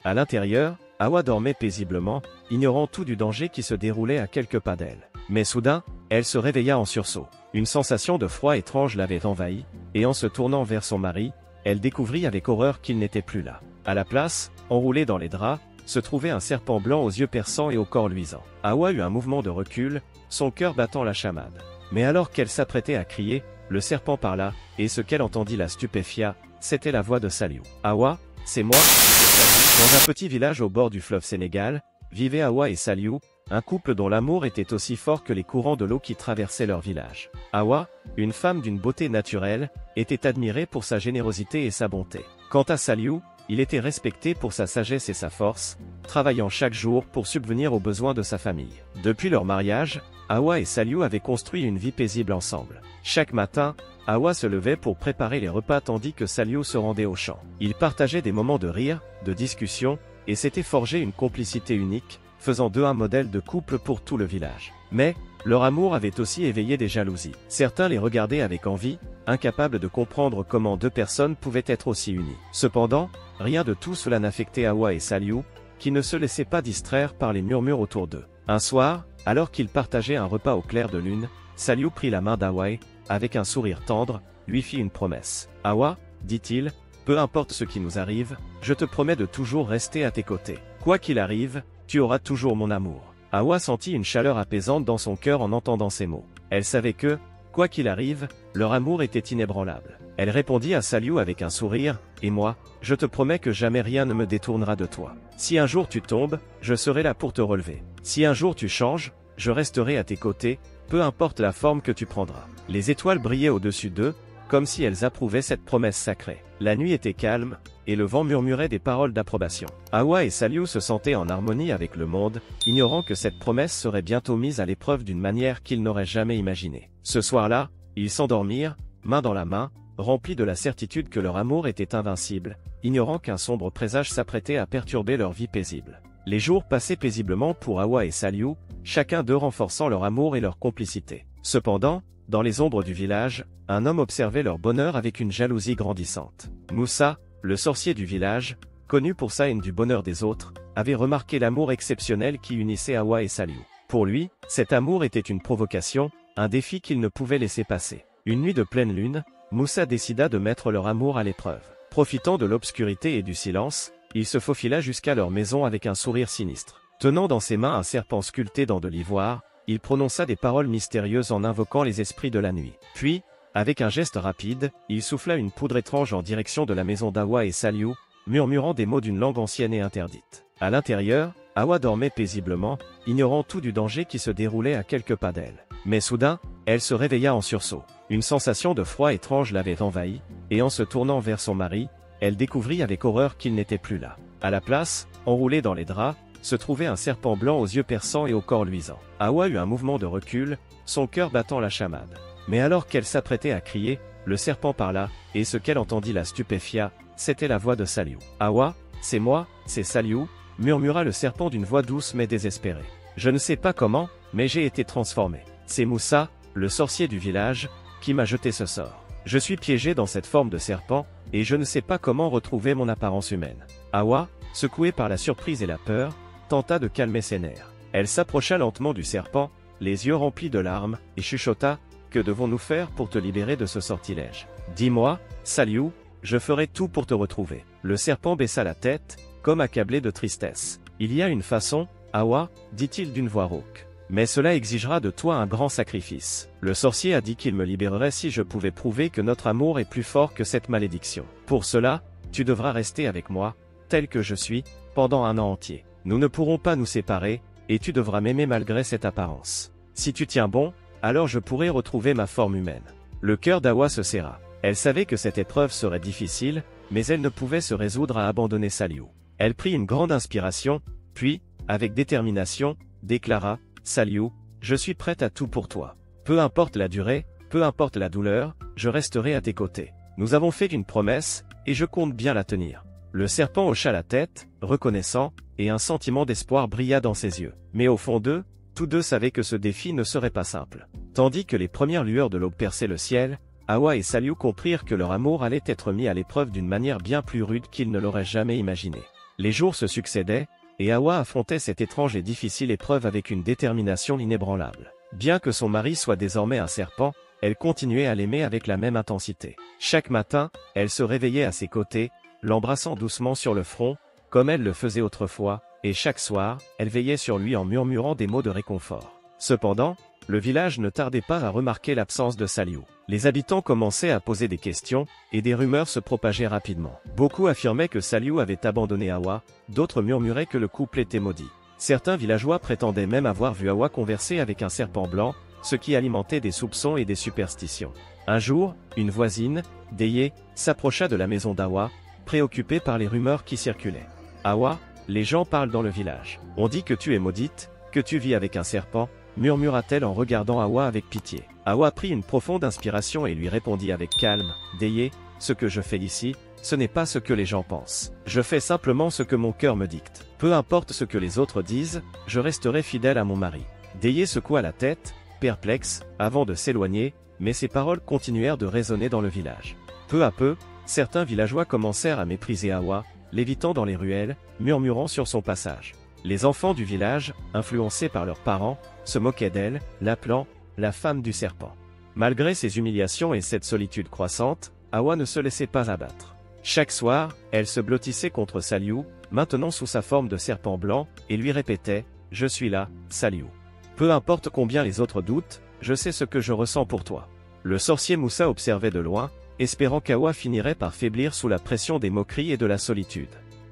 À l'intérieur, Hawa dormait paisiblement, ignorant tout du danger qui se déroulait à quelques pas d'elle. Mais soudain, elle se réveilla en sursaut. Une sensation de froid étrange l'avait envahie, et en se tournant vers son mari, elle découvrit avec horreur qu'il n'était plus là. À la place, enroulé dans les draps, se trouvait un serpent blanc aux yeux perçants et au corps luisant. Hawa eut un mouvement de recul, son cœur battant la chamade. Mais alors qu'elle s'apprêtait à crier, le serpent parla, et ce qu'elle entendit la stupéfia, c'était la voix de Saliou. « Hawa, c'est moi, c'est Saliou. » Dans un petit village au bord du fleuve Sénégal, vivaient Hawa et Saliou, un couple dont l'amour était aussi fort que les courants de l'eau qui traversaient leur village. Hawa, une femme d'une beauté naturelle, était admirée pour sa générosité et sa bonté. Quant à Saliou, il était respecté pour sa sagesse et sa force, travaillant chaque jour pour subvenir aux besoins de sa famille. Depuis leur mariage, Hawa et Saliou avaient construit une vie paisible ensemble. Chaque matin, Hawa se levait pour préparer les repas tandis que Saliou se rendait au champ. Ils partageaient des moments de rire, de discussion, et s'étaient forgé une complicité unique, faisant d'eux un modèle de couple pour tout le village. Mais, leur amour avait aussi éveillé des jalousies. Certains les regardaient avec envie, incapables de comprendre comment deux personnes pouvaient être aussi unies. Cependant, rien de tout cela n'affectait Hawa et Saliou, qui ne se laissaient pas distraire par les murmures autour d'eux. Un soir, alors qu'ils partageaient un repas au clair de lune, Saliou prit la main d'Hawa et, avec un sourire tendre, lui fit une promesse. « Hawa, dit-il, peu importe ce qui nous arrive, je te promets de toujours rester à tes côtés. Quoi qu'il arrive, tu auras toujours mon amour. » Hawa sentit une chaleur apaisante dans son cœur en entendant ces mots. Elle savait que, quoi qu'il arrive, leur amour était inébranlable. Elle répondit à Saliou avec un sourire, « Et moi, je te promets que jamais rien ne me détournera de toi. Si un jour tu tombes, je serai là pour te relever. Si un jour tu changes, je resterai à tes côtés, peu importe la forme que tu prendras. » Les étoiles brillaient au-dessus d'eux, comme si elles approuvaient cette promesse sacrée. La nuit était calme, et le vent murmurait des paroles d'approbation. Hawa et Saliou se sentaient en harmonie avec le monde, ignorant que cette promesse serait bientôt mise à l'épreuve d'une manière qu'ils n'auraient jamais imaginée. Ce soir-là, ils s'endormirent, main dans la main, remplis de la certitude que leur amour était invincible, ignorant qu'un sombre présage s'apprêtait à perturber leur vie paisible. Les jours passaient paisiblement pour Hawa et Saliou, chacun d'eux renforçant leur amour et leur complicité. Cependant, dans les ombres du village, un homme observait leur bonheur avec une jalousie grandissante. Moussa, le sorcier du village, connu pour sa haine du bonheur des autres, avait remarqué l'amour exceptionnel qui unissait Hawa et Saliou. Pour lui, cet amour était une provocation, un défi qu'il ne pouvait laisser passer. Une nuit de pleine lune, Moussa décida de mettre leur amour à l'épreuve. Profitant de l'obscurité et du silence, il se faufila jusqu'à leur maison avec un sourire sinistre. Tenant dans ses mains un serpent sculpté dans de l'ivoire, il prononça des paroles mystérieuses en invoquant les esprits de la nuit. Puis, avec un geste rapide, il souffla une poudre étrange en direction de la maison d'Hawa et Saliou, murmurant des mots d'une langue ancienne et interdite. À l'intérieur, Hawa dormait paisiblement, ignorant tout du danger qui se déroulait à quelques pas d'elle. Mais soudain, elle se réveilla en sursaut. Une sensation de froid étrange l'avait envahie, et en se tournant vers son mari, elle découvrit avec horreur qu'il n'était plus là. À la place, enroulé dans les draps, se trouvait un serpent blanc aux yeux perçants et au corps luisant. Hawa eut un mouvement de recul, son cœur battant la chamade. Mais alors qu'elle s'apprêtait à crier, le serpent parla, et ce qu'elle entendit la stupéfia, c'était la voix de Saliou. « Hawa, c'est moi, c'est Saliou, » murmura le serpent d'une voix douce mais désespérée. « Je ne sais pas comment, mais j'ai été transformé. C'est Moussa, le sorcier du village, qui m'a jeté ce sort. Je suis piégé dans cette forme de serpent, et je ne sais pas comment retrouver mon apparence humaine. » Hawa, secouée par la surprise et la peur, tenta de calmer ses nerfs. Elle s'approcha lentement du serpent, les yeux remplis de larmes, et chuchota, « Que devons-nous faire pour te libérer de ce sortilège? Dis-moi, Saliou, je ferai tout pour te retrouver. » Le serpent baissa la tête, comme accablé de tristesse. « Il y a une façon, Hawa, dit-il d'une voix rauque. Mais cela exigera de toi un grand sacrifice. Le sorcier a dit qu'il me libérerait si je pouvais prouver que notre amour est plus fort que cette malédiction. Pour cela, tu devras rester avec moi, tel que je suis, pendant un an entier. Nous ne pourrons pas nous séparer, et tu devras m'aimer malgré cette apparence. Si tu tiens bon, alors je pourrai retrouver ma forme humaine. » Le cœur d'Hawa se serra. Elle savait que cette épreuve serait difficile, mais elle ne pouvait se résoudre à abandonner Saliou. Elle prit une grande inspiration, puis, avec détermination, déclara, « Saliou, je suis prête à tout pour toi. Peu importe la durée, peu importe la douleur, je resterai à tes côtés. Nous avons fait une promesse, et je compte bien la tenir. » Le serpent hocha la tête, reconnaissant, et un sentiment d'espoir brilla dans ses yeux. Mais au fond d'eux, tous deux savaient que ce défi ne serait pas simple. Tandis que les premières lueurs de l'aube perçaient le ciel, Hawa et Saliou comprirent que leur amour allait être mis à l'épreuve d'une manière bien plus rude qu'ils ne l'auraient jamais imaginé. Les jours se succédaient, et Hawa affrontait cette étrange et difficile épreuve avec une détermination inébranlable. Bien que son mari soit désormais un serpent, elle continuait à l'aimer avec la même intensité. Chaque matin, elle se réveillait à ses côtés, l'embrassant doucement sur le front, comme elle le faisait autrefois, et chaque soir, elle veillait sur lui en murmurant des mots de réconfort. Cependant, le village ne tardait pas à remarquer l'absence de Saliou. Les habitants commençaient à poser des questions, et des rumeurs se propageaient rapidement. Beaucoup affirmaient que Saliou avait abandonné Hawa, d'autres murmuraient que le couple était maudit. Certains villageois prétendaient même avoir vu Hawa converser avec un serpent blanc, ce qui alimentait des soupçons et des superstitions. Un jour, une voisine, Deye, s'approcha de la maison d'Hawa, préoccupée par les rumeurs qui circulaient. « Hawa, les gens parlent dans le village. On dit que tu es maudite, que tu vis avec un serpent, » murmura-t-elle en regardant Hawa avec pitié. Hawa prit une profonde inspiration et lui répondit avec calme, « Deye, ce que je fais ici, ce n'est pas ce que les gens pensent. Je fais simplement ce que mon cœur me dicte. Peu importe ce que les autres disent, je resterai fidèle à mon mari. » Deye secoua la tête, perplexe, avant de s'éloigner, mais ses paroles continuèrent de résonner dans le village. Peu à peu, certains villageois commencèrent à mépriser Hawa, l'évitant dans les ruelles, murmurant sur son passage. Les enfants du village, influencés par leurs parents, se moquaient d'elle, l'appelant « la femme du serpent ». Malgré ces humiliations et cette solitude croissante, Hawa ne se laissait pas abattre. Chaque soir, elle se blottissait contre Saliou, maintenant sous sa forme de serpent blanc, et lui répétait « Je suis là, Saliou. Peu importe combien les autres doutent, je sais ce que je ressens pour toi. » Le sorcier Moussa observait de loin, espérant qu'Hawa finirait par faiblir sous la pression des moqueries et de la solitude.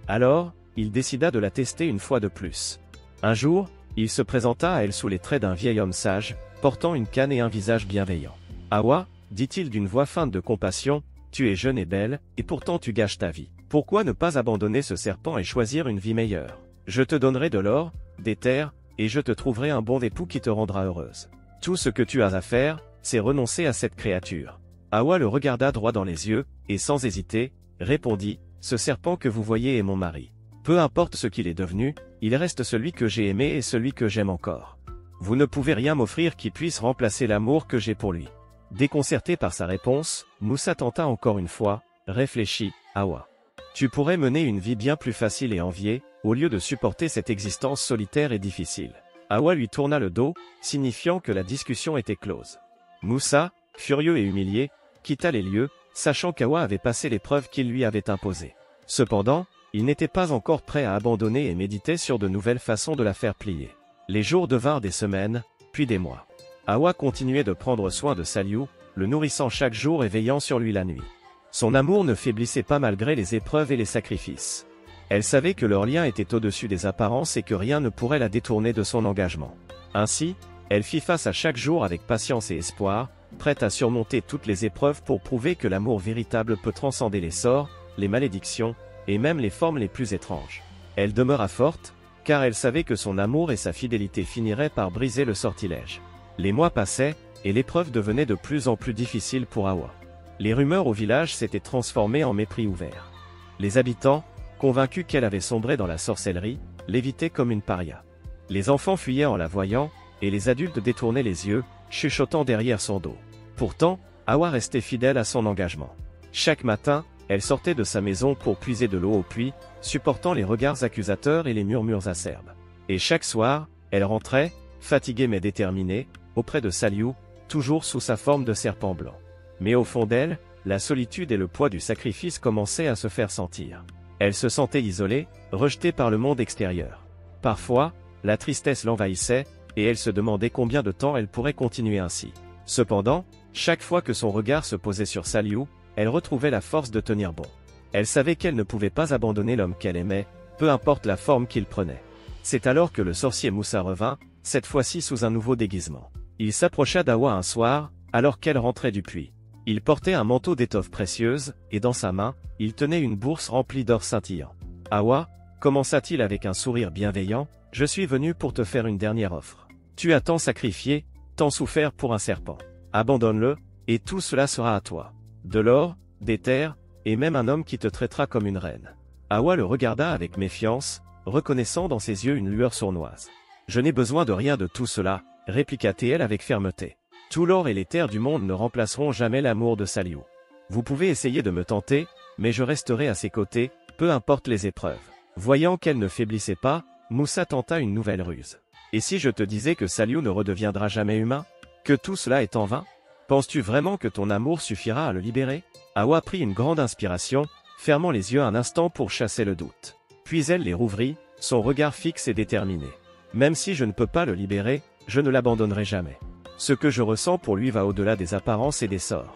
Alors, il décida de la tester une fois de plus. Un jour, il se présenta à elle sous les traits d'un vieil homme sage, portant une canne et un visage bienveillant. « Hawa, dit-il d'une voix feinte de compassion, tu es jeune et belle, et pourtant tu gâches ta vie. Pourquoi ne pas abandonner ce serpent et choisir une vie meilleure? Je te donnerai de l'or, des terres, et je te trouverai un bon époux qui te rendra heureuse. Tout ce que tu as à faire, c'est renoncer à cette créature. » Hawa le regarda droit dans les yeux, et sans hésiter, répondit, « Ce serpent que vous voyez est mon mari. Peu importe ce qu'il est devenu, il reste celui que j'ai aimé et celui que j'aime encore. Vous ne pouvez rien m'offrir qui puisse remplacer l'amour que j'ai pour lui. » Déconcerté par sa réponse, Moussa tenta encore une fois, « Réfléchis, Hawa. Tu pourrais mener une vie bien plus facile et enviée, au lieu de supporter cette existence solitaire et difficile. » Hawa lui tourna le dos, signifiant que la discussion était close. Moussa, furieux et humilié, quitta les lieux, sachant qu'Hawa avait passé l'épreuve qu'il lui avait imposée. Cependant, il n'était pas encore prêt à abandonner et méditait sur de nouvelles façons de la faire plier. Les jours devinrent des semaines, puis des mois. Hawa continuait de prendre soin de Saliou, le nourrissant chaque jour et veillant sur lui la nuit. Son amour ne faiblissait pas malgré les épreuves et les sacrifices. Elle savait que leur lien était au-dessus des apparences et que rien ne pourrait la détourner de son engagement. Ainsi, elle fit face à chaque jour avec patience et espoir, prête à surmonter toutes les épreuves pour prouver que l'amour véritable peut transcender les sorts, les malédictions, et même les formes les plus étranges. Elle demeura forte, car elle savait que son amour et sa fidélité finiraient par briser le sortilège. Les mois passaient, et l'épreuve devenait de plus en plus difficile pour Hawa. Les rumeurs au village s'étaient transformées en mépris ouvert. Les habitants, convaincus qu'elle avait sombré dans la sorcellerie, l'évitaient comme une paria. Les enfants fuyaient en la voyant, et les adultes détournaient les yeux, chuchotant derrière son dos. Pourtant, Hawa restait fidèle à son engagement. Chaque matin, elle sortait de sa maison pour puiser de l'eau au puits, supportant les regards accusateurs et les murmures acerbes. Et chaque soir, elle rentrait, fatiguée mais déterminée, auprès de Saliou, toujours sous sa forme de serpent blanc. Mais au fond d'elle, la solitude et le poids du sacrifice commençaient à se faire sentir. Elle se sentait isolée, rejetée par le monde extérieur. Parfois, la tristesse l'envahissait, et elle se demandait combien de temps elle pourrait continuer ainsi. Cependant, chaque fois que son regard se posait sur Saliou, elle retrouvait la force de tenir bon. Elle savait qu'elle ne pouvait pas abandonner l'homme qu'elle aimait, peu importe la forme qu'il prenait. C'est alors que le sorcier Moussa revint, cette fois-ci sous un nouveau déguisement. Il s'approcha d'Hawa un soir, alors qu'elle rentrait du puits. Il portait un manteau d'étoffe précieuse, et dans sa main, il tenait une bourse remplie d'or scintillant. « Hawa, commença-t-il avec un sourire bienveillant, je suis venu pour te faire une dernière offre. Tu as tant sacrifié, tant souffert pour un serpent. Abandonne-le, et tout cela sera à toi. De l'or, des terres, et même un homme qui te traitera comme une reine. » Hawa le regarda avec méfiance, reconnaissant dans ses yeux une lueur sournoise. « Je n'ai besoin de rien de tout cela, » répliqua-t-elle avec fermeté. « Tout l'or et les terres du monde ne remplaceront jamais l'amour de Saliou. Vous pouvez essayer de me tenter, mais je resterai à ses côtés, peu importe les épreuves. » Voyant qu'elle ne faiblissait pas, Moussa tenta une nouvelle ruse. Et si je te disais que Saliou ne redeviendra jamais humain? Que tout cela est en vain? Penses-tu vraiment que ton amour suffira à le libérer? Hawa prit une grande inspiration, fermant les yeux un instant pour chasser le doute. Puis elle les rouvrit, son regard fixe et déterminé. Même si je ne peux pas le libérer, je ne l'abandonnerai jamais. Ce que je ressens pour lui va au-delà des apparences et des sorts.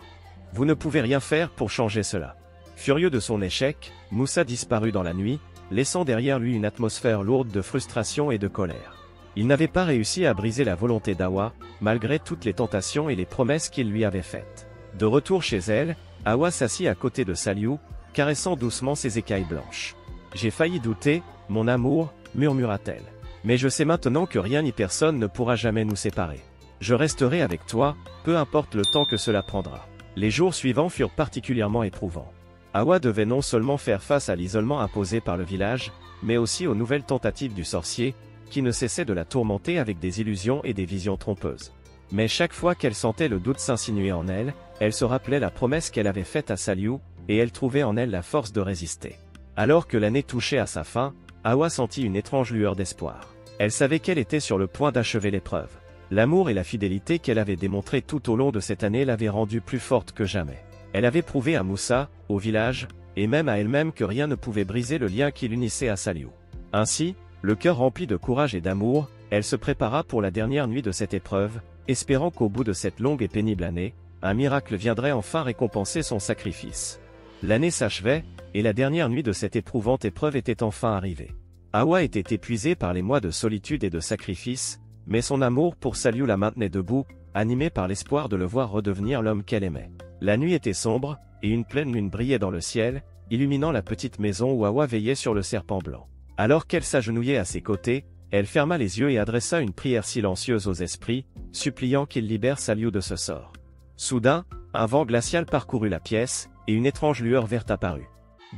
Vous ne pouvez rien faire pour changer cela. Furieux de son échec, Moussa disparut dans la nuit, laissant derrière lui une atmosphère lourde de frustration et de colère. Il n'avait pas réussi à briser la volonté d'Hawa, malgré toutes les tentations et les promesses qu'il lui avait faites. De retour chez elle, Hawa s'assit à côté de Saliou, caressant doucement ses écailles blanches. « J'ai failli douter, mon amour, murmura-t-elle. Mais je sais maintenant que rien ni personne ne pourra jamais nous séparer. Je resterai avec toi, peu importe le temps que cela prendra. » Les jours suivants furent particulièrement éprouvants. Hawa devait non seulement faire face à l'isolement imposé par le village, mais aussi aux nouvelles tentatives du sorcier, qui ne cessait de la tourmenter avec des illusions et des visions trompeuses. Mais chaque fois qu'elle sentait le doute s'insinuer en elle, elle se rappelait la promesse qu'elle avait faite à Saliou, et elle trouvait en elle la force de résister. Alors que l'année touchait à sa fin, Hawa sentit une étrange lueur d'espoir. Elle savait qu'elle était sur le point d'achever l'épreuve. L'amour et la fidélité qu'elle avait démontrés tout au long de cette année l'avaient rendue plus forte que jamais. Elle avait prouvé à Moussa, au village, et même à elle-même que rien ne pouvait briser le lien qui l'unissait à Saliou. Ainsi, le cœur rempli de courage et d'amour, elle se prépara pour la dernière nuit de cette épreuve, espérant qu'au bout de cette longue et pénible année, un miracle viendrait enfin récompenser son sacrifice. L'année s'achevait, et la dernière nuit de cette éprouvante épreuve était enfin arrivée. Hawa était épuisée par les mois de solitude et de sacrifice, mais son amour pour Saliou la maintenait debout, animée par l'espoir de le voir redevenir l'homme qu'elle aimait. La nuit était sombre, et une pleine lune brillait dans le ciel, illuminant la petite maison où Hawa veillait sur le serpent blanc. Alors qu'elle s'agenouillait à ses côtés, elle ferma les yeux et adressa une prière silencieuse aux esprits, suppliant qu'ils libèrent Saliou de ce sort. Soudain, un vent glacial parcourut la pièce, et une étrange lueur verte apparut.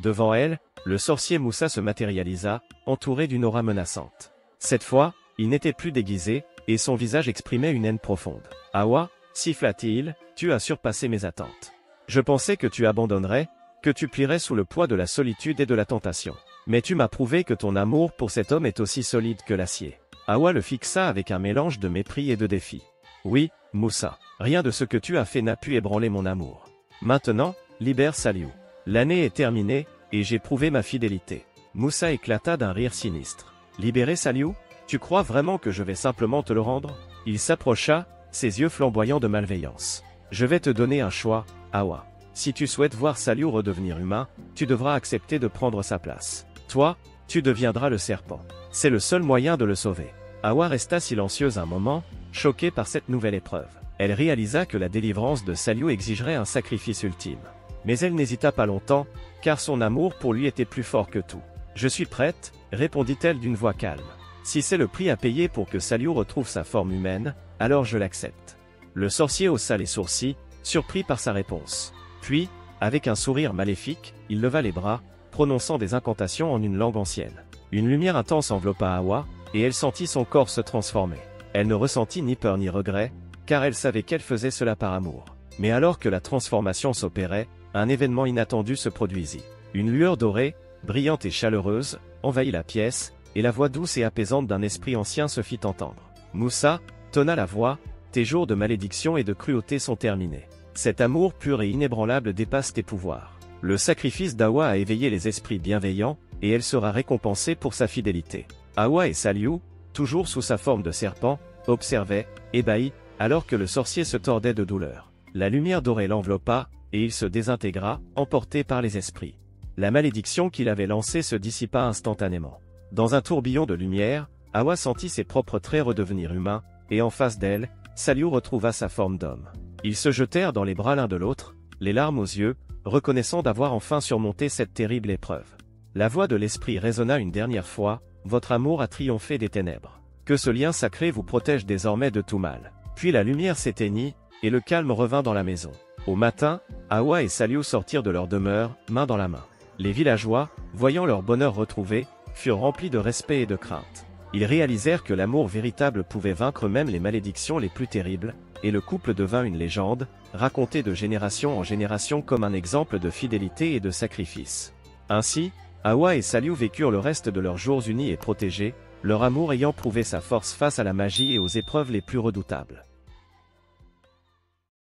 Devant elle, le sorcier Moussa se matérialisa, entouré d'une aura menaçante. Cette fois, il n'était plus déguisé, et son visage exprimait une haine profonde. « Hawa, siffla-t-il, tu as surpassé mes attentes. Je pensais que tu abandonnerais, que tu plierais sous le poids de la solitude et de la tentation. Mais tu m'as prouvé que ton amour pour cet homme est aussi solide que l'acier. » Hawa le fixa avec un mélange de mépris et de défi. « Oui, Moussa, rien de ce que tu as fait n'a pu ébranler mon amour. Maintenant, libère Saliou. L'année est terminée, et j'ai prouvé ma fidélité. » Moussa éclata d'un rire sinistre. « Libérer Saliou? Tu crois vraiment que je vais simplement te le rendre? » Il s'approcha, ses yeux flamboyants de malveillance. « Je vais te donner un choix, Hawa. Si tu souhaites voir Saliou redevenir humain, tu devras accepter de prendre sa place. Toi, tu deviendras le serpent. C'est le seul moyen de le sauver. » Hawa resta silencieuse un moment, choquée par cette nouvelle épreuve. Elle réalisa que la délivrance de Saliou exigerait un sacrifice ultime. Mais elle n'hésita pas longtemps, car son amour pour lui était plus fort que tout. « Je suis prête, » répondit-elle d'une voix calme. « Si c'est le prix à payer pour que Saliou retrouve sa forme humaine, alors je l'accepte. » Le sorcier haussa les sourcils, surpris par sa réponse. Puis, avec un sourire maléfique, il leva les bras, prononçant des incantations en une langue ancienne. Une lumière intense enveloppa Hawa, et elle sentit son corps se transformer. Elle ne ressentit ni peur ni regret, car elle savait qu'elle faisait cela par amour. Mais alors que la transformation s'opérait, un événement inattendu se produisit. Une lueur dorée, brillante et chaleureuse, envahit la pièce, et la voix douce et apaisante d'un esprit ancien se fit entendre. « Moussa, » tonna la voix, « tes jours de malédiction et de cruauté sont terminés. Cet amour pur et inébranlable dépasse tes pouvoirs. Le sacrifice d'Hawa a éveillé les esprits bienveillants, et elle sera récompensée pour sa fidélité. » Hawa et Saliou, toujours sous sa forme de serpent, observaient, ébahis, alors que le sorcier se tordait de douleur. La lumière dorée l'enveloppa, et il se désintégra, emporté par les esprits. La malédiction qu'il avait lancée se dissipa instantanément. Dans un tourbillon de lumière, Hawa sentit ses propres traits redevenir humains, et en face d'elle, Saliou retrouva sa forme d'homme. Ils se jetèrent dans les bras l'un de l'autre, les larmes aux yeux, reconnaissant d'avoir enfin surmonté cette terrible épreuve. La voix de l'esprit résonna une dernière fois, « Votre amour a triomphé des ténèbres. Que ce lien sacré vous protège désormais de tout mal. » Puis la lumière s'éteignit, et le calme revint dans la maison. Au matin, Hawa et Saliou sortirent de leur demeure, main dans la main. Les villageois, voyant leur bonheur retrouvé, furent remplis de respect et de crainte. Ils réalisèrent que l'amour véritable pouvait vaincre même les malédictions les plus terribles, et le couple devint une légende, racontée de génération en génération comme un exemple de fidélité et de sacrifice. Ainsi, Awa et Saliu vécurent le reste de leurs jours unis et protégés, leur amour ayant prouvé sa force face à la magie et aux épreuves les plus redoutables.